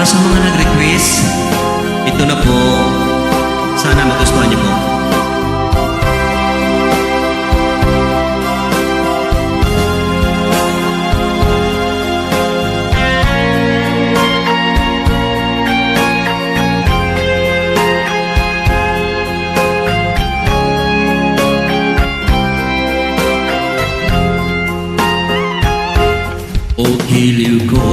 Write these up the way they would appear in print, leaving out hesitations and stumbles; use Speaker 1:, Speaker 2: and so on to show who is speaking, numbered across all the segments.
Speaker 1: sa mga nag-request, ito na po. Sana magustuhan niyo po. O giliw ko,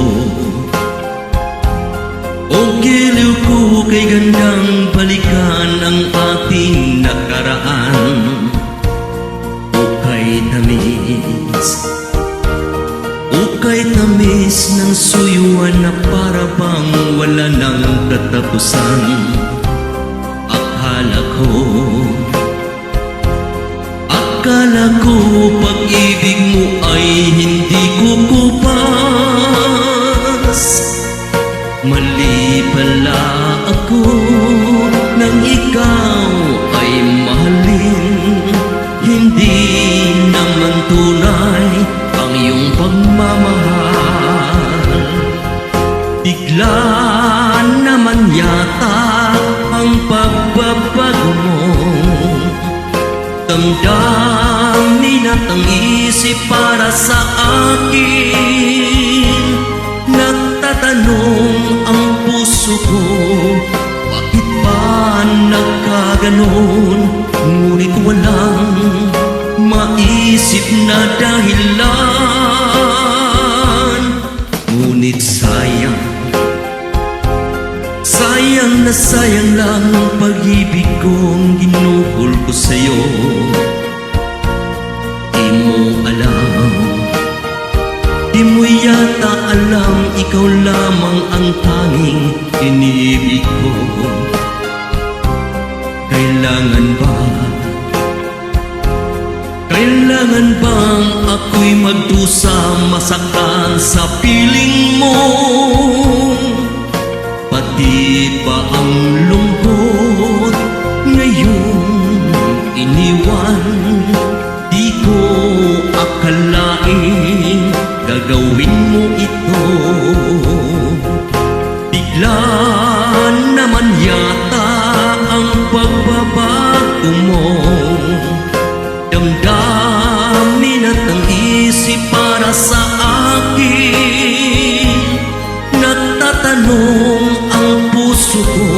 Speaker 1: o giliw ko, kay gandang balikan ang ating nakaraan. O kay tamis ng suyuan na para bang wala nang katapusan. Akala ko pag-ibig mo ay hindi kukupas. Mali pala ako nang ikaw ay mahalin. Hindi naman tunay ang iyong pagmamahal. Bigla naman yata ang pagbabago mo. Damdamin at ang isip para sa akin. Nagtatanong ang puso ko, bakit ba nagkaganon? Ngunit walang maisip na dahilan. Ngunit sayang na sayang lang ang pag-ibig kong ginuhol ko sa'yo. Di mo yata alam, ikaw lamang ang tanging iniibig ko. Kailangan bang ako'y magdusa, masaktan sa piling mo? Pati ba ang lungkot ngayong iniwan? Di ko akalaing gagawin mo ito. Bigla naman yata ang pagbabago mo. Damdamin at ang isip para sa akin. Nagtatanong ang puso ko,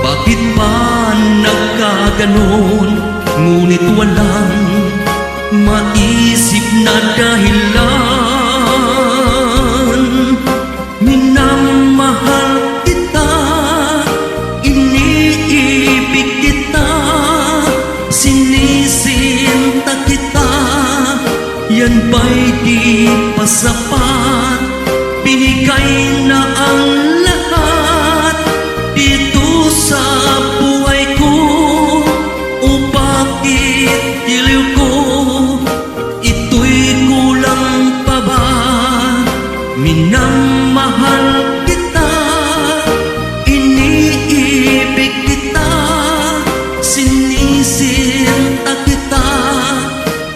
Speaker 1: bakit ba nagkaganon? Ngunit walang maisip na dahilan. Minamahal kita, iniibig kita, sinisinta kita. Yan ba'y di pa sapat? Binigay na ang lahat dito sa buhay ko. O bakit giliw ko? Ito'y kulang pa ba? Minamahal kita, iniibig kita, sinisinta kita.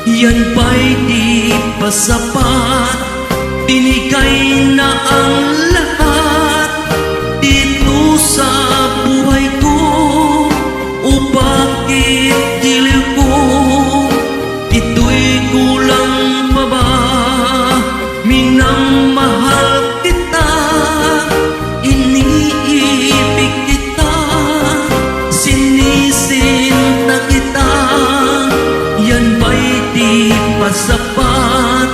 Speaker 1: Yan ba'y di pa sapat? Binigay na ang lahat dito sa buhay ko. O bakit giliw ko? Ito'y kulang pa ba? Minamahal kita, iniibig kita, sinisinta kita. Yan ba'y di pa sapat?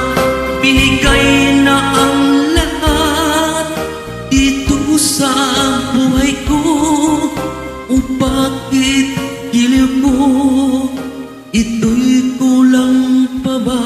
Speaker 1: Binigay na ang lahat dito sa buhay ko. O bakit giliw ko? Ito'y kulang pa ba?